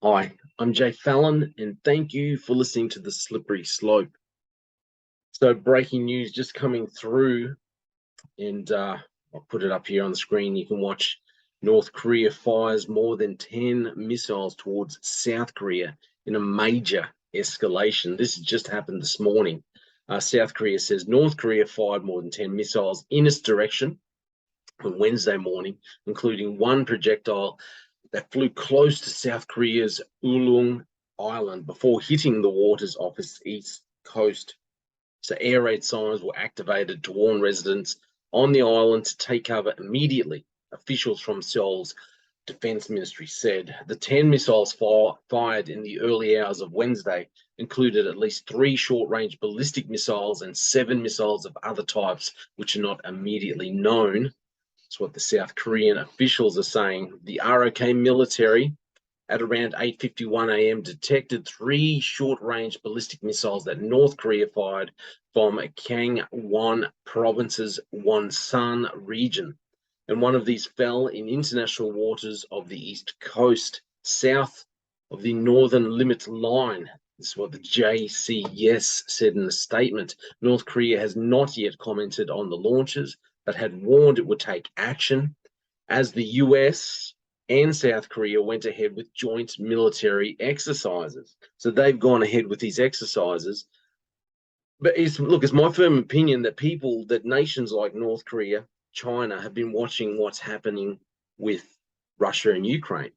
Hi, I'm Jay Fallon, and thank you for listening to The Slippery Slope. So, breaking news just coming through, and I'll put it up here on the screen. You can watch. North Korea fires more than 10 missiles towards South Korea in a major escalation. This has just happened this morning. South Korea says North Korea fired more than 10 missiles in its direction on Wednesday morning, including one projectile that flew close to South Korea's Ulung Island before hitting the waters off its east coast. So air raid sirens were activated to warn residents on the island to take cover immediately, officials from Seoul's defense ministry said. The 10 missiles fired in the early hours of Wednesday included at least 3 short-range ballistic missiles and 7 missiles of other types, which are not immediately known. That's what the South Korean officials are saying. The ROK military at around 8:51 a.m. detected 3 short-range ballistic missiles that North Korea fired from Gangwon Province's Wonsan region. And one of these fell in international waters of the east coast, south of the northern limit line. This is what the JCS said in a statement. North Korea has not yet commented on the launches, but had warned it would take action as the US and South Korea went ahead with joint military exercises. So they've gone ahead with these exercises. But it's my firm opinion that nations like North Korea, China have been watching what's happening with Russia and Ukraine.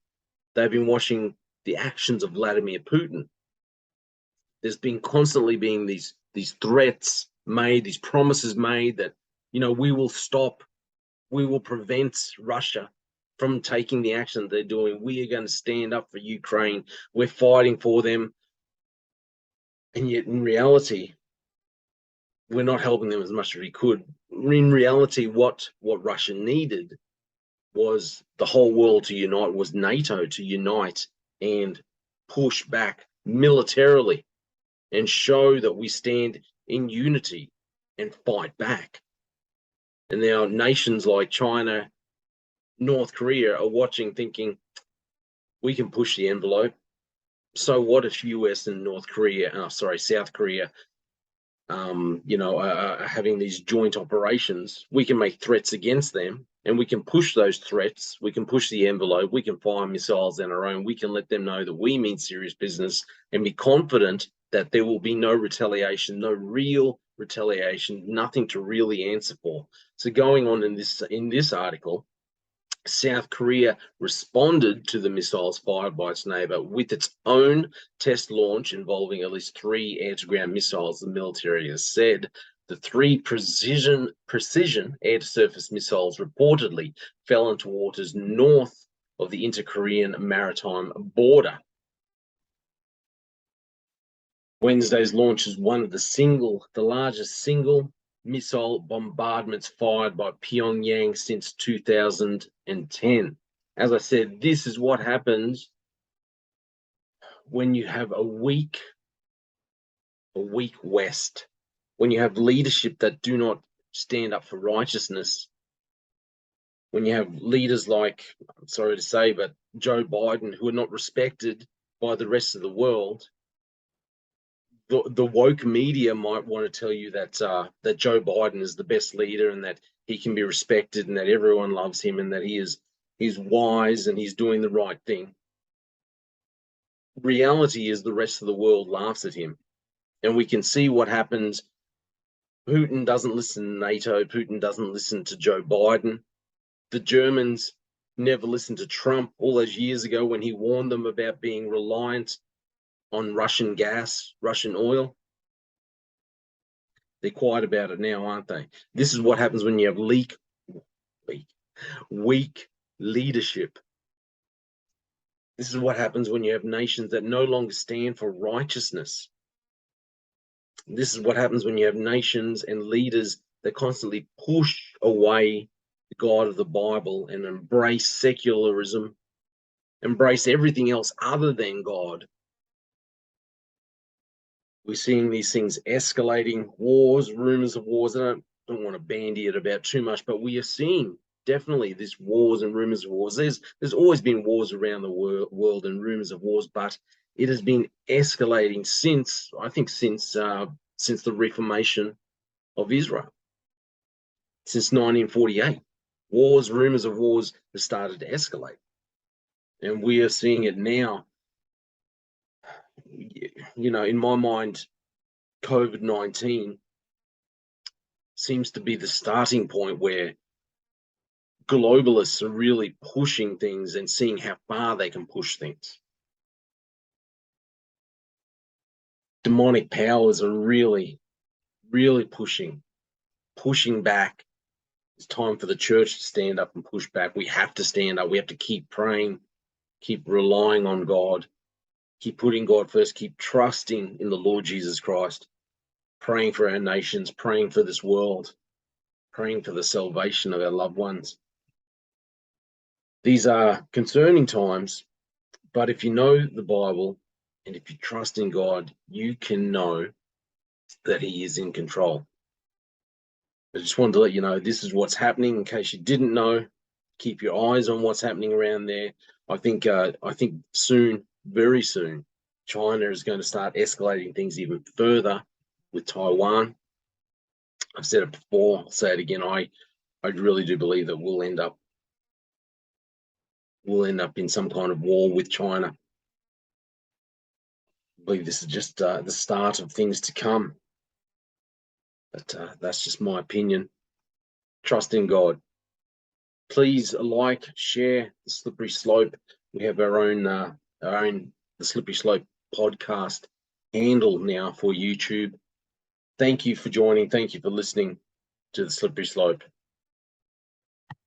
They've been watching the actions of Vladimir Putin. There's been constantly being these threats made, these promises made that, we will stop, we will prevent Russia from taking the action they're doing. We are going to stand up for Ukraine. We're fighting for them. And yet, in reality, we're not helping them as much as we could. In reality, what Russia needed was the whole world to unite, was NATO to unite and push back militarily and show that we stand in unity and fight back. And now nations like China, North Korea are watching, thinking, we can push the envelope. So what if US and South Korea, are having these joint operations? We can make threats against them, and we can push those threats. We can push the envelope. We can fire missiles on our own. We can let them know that we mean serious business and be confident that there will be no retaliation, no real retaliation, nothing to really answer for. So going on in this article, South Korea responded to the missiles fired by its neighbor with its own test launch involving at least 3 air-to-ground missiles, the military has said. The 3 precision air-to-surface missiles reportedly fell into waters north of the inter-Korean maritime border. Wednesday's launch is one of the largest single missile bombardments fired by Pyongyang since 2010. As I said, this is what happens when you have a weak West, when you have leadership that do not stand up for righteousness, when you have leaders like, I'm sorry to say, but Joe Biden, who are not respected by the rest of the world. The woke media might want to tell you that Joe Biden is the best leader and that he can be respected and that everyone loves him and that he's wise and he's doing the right thing. Reality is the rest of the world laughs at him, and we can see what happens. Putin doesn't listen to NATO. Putin doesn't listen to Joe Biden. The Germans never listened to Trump all those years ago when he warned them about being reliant on Russian gas, Russian oil. They're quiet about it now, aren't they? This is what happens when you have weak leadership. This is what happens when you have nations that no longer stand for righteousness. This is what happens when you have nations and leaders that constantly push away the God of the Bible and embrace secularism, embrace everything else other than God. We're seeing these things escalating, wars, rumors of wars. I don't want to bandy it about too much, but we are seeing definitely there's wars and rumors of wars. There's always been wars around the world and rumors of wars, but it has been escalating since, I think, since the Reformation of Israel, since 1948. Wars, rumors of wars have started to escalate, and we are seeing it now. You know, in my mind, COVID-19 seems to be the starting point where globalists are really pushing things and seeing how far they can push things. Demonic powers are really, really pushing back. It's time for the church to stand up and push back. We have to stand up. We have to keep praying, keep relying on God, keep putting God first, keep trusting in the Lord Jesus Christ, praying for our nations, praying for this world, praying for the salvation of our loved ones. These are concerning times, but if you know the Bible and if you trust in God, you can know that He is in control. I just wanted to let you know this is what's happening in case you didn't know. Keep your eyes on what's happening around there. I think soon, very soon, China is going to start escalating things even further with Taiwan. I've said it before, I'll say it again. I really do believe that we'll end up in some kind of war with China. I believe this is just the start of things to come. But that's just my opinion. Trust in God. Please like, share the Slippery Slope. We have our own the Slippery Slope podcast handle now for YouTube. Thank you for joining. Thank you for listening to the Slippery Slope.